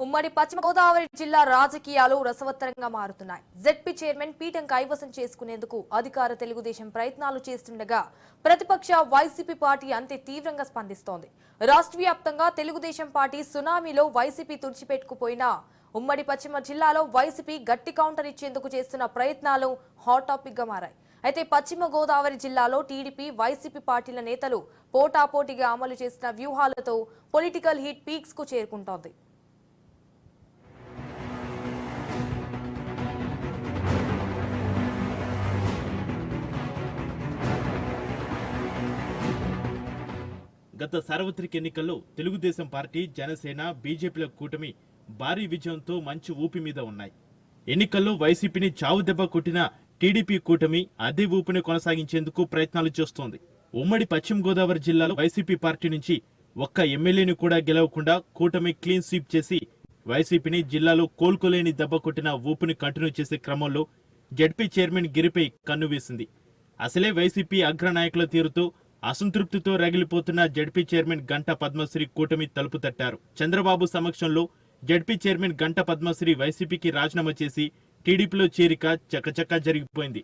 ఉమ్మడి పశ్చిమ గోదావరి జిల్లా రాజకీయాలు రసవత్తరంగా మారుతున్నాయి. జెడ్పీ చైర్మన్ పీఠం కైవసం చేసుకునేందుకు అధికార తెలుగుదేశం ప్రయత్నాలు చేస్తుండగా ప్రతిపక్ష వైసీపీ పార్టీ అంతే తీవ్రంగా స్పందిస్తోంది. రాష్ట్ర వ్యాప్తంగా తెలుగుదేశం పార్టీ సునామీలో వైసీపీ తుడిచిపెట్టుకుపోయినా ఉమ్మడి పశ్చిమ జిల్లాలో వైసీపీ గట్టి కౌంటర్ ఇచ్చేందుకు చేస్తున్న ప్రయత్నాలు హాట్ టాపిక్ గా మారాయి. అయితే పశ్చిమ గోదావరి జిల్లాలో టీడీపీ వైసీపీ పార్టీల నేతలు పోటాపోటీగా అమలు చేసిన వ్యూహాలతో పొలిటికల్ హీట్ పీక్స్ కు చేరుకుంటోంది. గత సార్వత్రిక ఎన్నికల్లో తెలుగుదేశం పార్టీ, జనసేన, బీజేపీల కూటమి భారీ విజయంతో మంచి ఊపి మీద ఉన్నాయి. ఎన్నికల్లో వైసీపీని చావు దెబ్బ కొట్టిన టీడీపీ కూటమి అదే ఊపిని కొనసాగించేందుకు ప్రయత్నాలు చేస్తోంది. ఉమ్మడి పశ్చిమ గోదావరి జిల్లాలో వైసీపీ పార్టీ నుంచి ఒక్క ఎమ్మెల్యేని కూడా గెలవకుండా కూటమి క్లీన్ స్వీప్ చేసి వైసీపీని జిల్లాలో కోలుకోలేని దెబ్బ కొట్టిన ఊపిని కంటిన్యూ చేసే క్రమంలో జెడ్పీ చైర్మన్ గిరిపై కన్ను వేసింది. అసలే వైసీపీ అగ్రనాయకుల తీరుతో అసంతృప్తితో రగిలిపోతున్న జెడ్పీ చైర్మన్ గంటా పద్మశ్రీ కూటమి తలుపు తట్టారు. చంద్రబాబు సమక్షంలో జెడ్పీ చైర్మన్ గంటా పద్మశ్రీ వైసీపీకి రాజీనామా చేసి టీడీపీలో చేరిక చకచకా జరిగిపోయింది.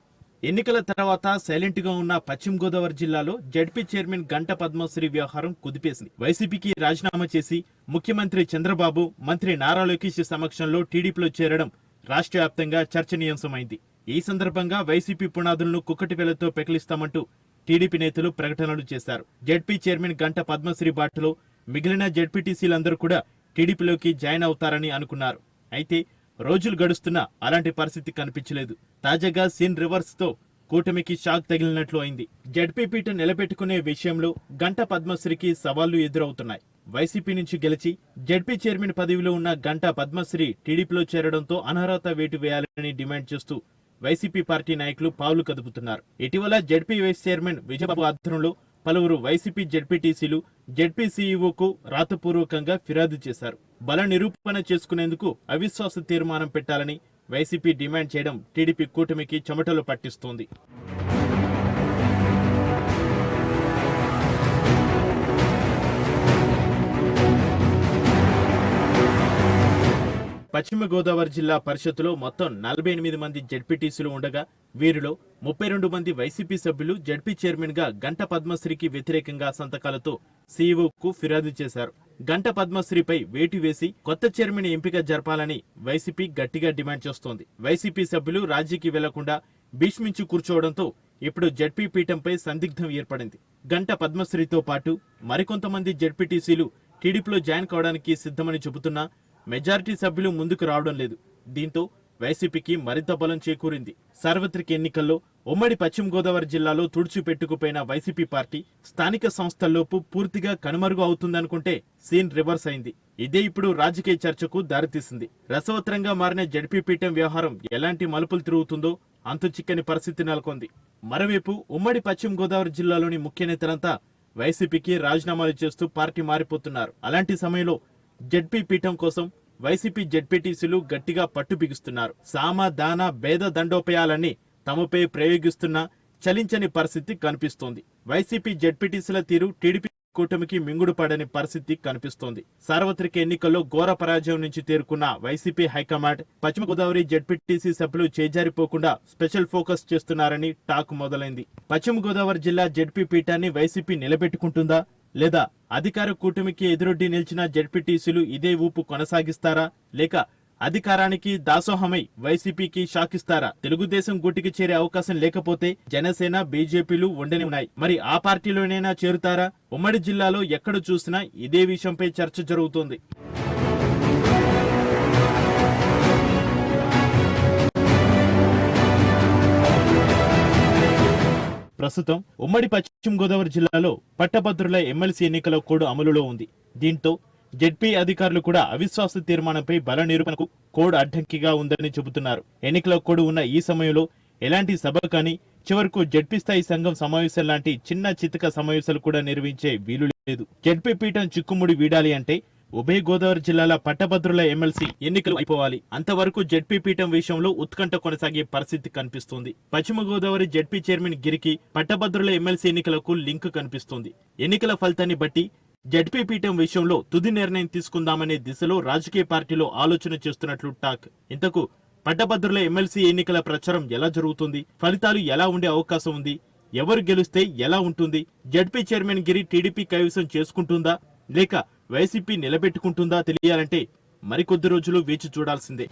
ఎన్నికల తర్వాత సైలెంట్ గా ఉన్న పశ్చిమ గోదావరి జిల్లాలో జెడ్పీ చైర్మన్ గంటా పద్మశ్రీ వ్యవహారం కుదిపేసింది. వైసీపీకి రాజీనామా చేసి ముఖ్యమంత్రి చంద్రబాబు, మంత్రి నారా లోకేష్ సమక్షంలో టీడీపీలో చేరడం రాష్ట్ర వ్యాప్తంగా చర్చనీయాంశమైంది. ఈ సందర్భంగా వైసీపీ పునాదులను కుక్కటి వేలతో పెకిలిస్తామంటూ టీడీపీ నేతలు ప్రకటనలు చేశారు. జెడ్పీ చైర్మన్ గంటా పద్మశ్రీ బాటలో మిగిలిన జెడ్పీటీసీలందరూ కూడా టీడీపీలోకి జాయిన్ అవుతారని అనుకున్నారు. అయితే రోజులు గడుస్తున్నా అలాంటి పరిస్థితి కనిపించలేదు. తాజాగా సీన్ రివర్స్ తో కూటమికి షాక్ తగిలినట్లు అయింది. జెడ్పీ పీఠ నిలబెట్టుకునే విషయంలో గంటా పద్మశ్రీకి సవాళ్లు ఎదురవుతున్నాయి. వైసీపీ నుంచి గెలిచి జెడ్పీ చైర్మన్ పదవిలో ఉన్న గంటా పద్మశ్రీ టీడీపీలో చేరడంతో అనర్హత వేటు వేయాలని డిమాండ్ చేస్తూ వైసీపీ పార్టీ నాయకులు పావులు కదుపుతున్నారు. ఇటీవల జెడ్పీ వైస్ చైర్మన్ విజయబాబు ఆధ్వర్యంలో పలువురు వైసీపీ జెడ్పీటీసీలు జెడ్పీ సీఈఓకు రాతపూర్వకంగా ఫిర్యాదు చేశారు. బల నిరూపణ చేసుకునేందుకు అవిశ్వాస తీర్మానం పెట్టాలని వైసీపీ డిమాండ్ చేయడం టీడీపీ కూటమికి చెమటలు పట్టిస్తోంది. పశ్చిమ గోదావరి జిల్లా పరిషత్తులో మొత్తం 48 మంది జెడ్పీటీసీలు ఉండగా వీరిలో 32 మంది వైసీపీ సభ్యులు జెడ్పీ చైర్మన్ గా గంటా పద్మశ్రీకి వ్యతిరేకంగా సంతకాలతో సీఈఓకు ఫిర్యాదు చేశారు. గంటా పద్మశ్రీపై వేటు వేసి కొత్త చైర్మన్ ఎంపిక జరపాలని వైసీపీ గట్టిగా డిమాండ్ చేస్తోంది. వైసీపీ సభ్యులు రాజీకి వెళ్లకుండా భీష్మించి కూర్చోవడంతో ఇప్పుడు జెడ్పీ పీఠంపై సందిగ్ధం ఏర్పడింది. గంటా పద్మశ్రీతో పాటు మరికొంతమంది జెడ్పీటీసీలు టీడీపీలో జాయిన్ కావడానికి సిద్ధమని చెబుతున్నా మెజారిటీ సభ్యులు ముందుకు రావడం లేదు. దీంతో వైసీపీకి మరింత బలం చేకూరింది. సార్వత్రిక ఎన్నికల్లో ఉమ్మడి పశ్చిమ గోదావరి జిల్లాలో తుడిచిపెట్టుకుపోయిన వైసీపీ పార్టీ స్థానిక సంస్థల్లోపు పూర్తిగా కనుమరుగు అవుతుందనుకుంటే సీన్ రివర్స్ అయింది. ఇదే ఇప్పుడు రాజకీయ చర్చకు దారితీసింది. రసవత్తరంగా మారిన జెడ్పీ పీఠం వ్యవహారం ఎలాంటి మలుపులు తిరుగుతుందో అంతు చిక్కని పరిస్థితి నెలకొంది. మరోవైపు ఉమ్మడి పశ్చిమ గోదావరి జిల్లాలోని ముఖ్య నేతలంతా వైసీపీకి రాజీనామాలు చేస్తూ పార్టీ మారిపోతున్నారు. అలాంటి సమయంలో జెడ్పీ పీఠం కోసం వైసీపీ జెడ్పీటీసీలు గట్టిగా పట్టు బిగుస్తున్నారు. సామ, దాన, భేద దండోపాయాలన్నీ తమపై ప్రయోగిస్తున్న చలించని పరిస్థితి కనిపిస్తోంది. వైసీపీ జెడ్పీటీసీల తీరు టీడీపీ కూటమికి మింగుడు పడని పరిస్థితి కనిపిస్తోంది. సార్వత్రిక ఎన్నికల్లో ఘోర పరాజయం నుంచి తేరుకున్న వైసీపీ హైకమాండ్ పశ్చిమ గోదావరి జెడ్పీటీసీ సభ్యులు చేజారిపోకుండా స్పెషల్ ఫోకస్ చేస్తున్నారని టాక్ మొదలైంది. పశ్చిమ గోదావరి జిల్లా జెడ్పీ పీఠాన్ని వైసీపీ నిలబెట్టుకుంటుందా లేదా అధికార కూటమికి ఎదురొడ్డి నిలిచిన జెడ్పీటీసీలు ఇదే ఊపు కొనసాగిస్తారా లేక అధికారానికి దాసోహమై వైసీపీకి షాకిస్తారా? తెలుగుదేశం గుట్టికి చేరే అవకాశం లేకపోతే జనసేన, బీజేపీలు ఉండనే ఉన్నాయి. మరి ఆ పార్టీలోనైనా చేరుతారా? ఉమ్మడి జిల్లాలో ఎక్కడ చూసినా ఇదే విషయంపై చర్చ జరుగుతోంది. ప్రస్తుతం ఉమ్మడి పశ్చిమ గోదావరి జిల్లాలో పట్టభద్రుల ఎమ్మెల్సీ ఎన్నికల కోడ్ అమలులో ఉంది. దీంతో జెడ్పీ అధికారులు కూడా అవిశ్వాస తీర్మానంపై బల నిరూపణకు కోడ్ అడ్డంకిగా ఉందని చెబుతున్నారు. ఎన్నికల కోడ్ ఉన్న ఈ సమయంలో ఎలాంటి సభ కానీ చివరకు జెడ్పీ స్థాయి సంఘం సమావేశం లాంటి చిన్న చితక సమావేశాలు కూడా నిర్వహించే వీలు లేదు. జెడ్పీ పీఠం చిక్కుముడి వీడాలి అంటే ఉభయ గోదావరి జిల్లాల పట్టభద్రుల ఎమ్మెల్సీ ఎన్నికలు అయిపోవాలి. అంతవరకు జెడ్పీ పీఠం విషయంలో ఉత్కంఠ కొనసాగే పరిస్థితి కనిపిస్తోంది. పశ్చిమ గోదావరి జెడ్పీ చైర్మన్ గిరికి పట్టభద్రుల ఎమ్మెల్సీ ఎన్నికలకు లింక్ కనిపిస్తోంది. ఎన్నికల ఫలితాన్ని బట్టి జడ్పీ పీఠం విషయంలో తుది నిర్ణయం తీసుకుందామనే దిశలో రాజకీయ పార్టీలో ఆలోచన చేస్తున్నట్లు టాక్. ఇంతకు పట్టభద్రుల ఎమ్మెల్సీ ఎన్నికల ప్రచారం ఎలా జరుగుతుంది? ఫలితాలు ఎలా ఉండే అవకాశం ఉంది? ఎవరు గెలిస్తే ఎలా ఉంటుంది? జడ్పీ చైర్మన్ గిరి టీడీపీ కైవసం చేసుకుంటుందా లేక వైసీపీ నిలబెట్టుకుంటుందా తెలియాలంటే మరికొద్ది రోజులు వేచి చూడాల్సిందే.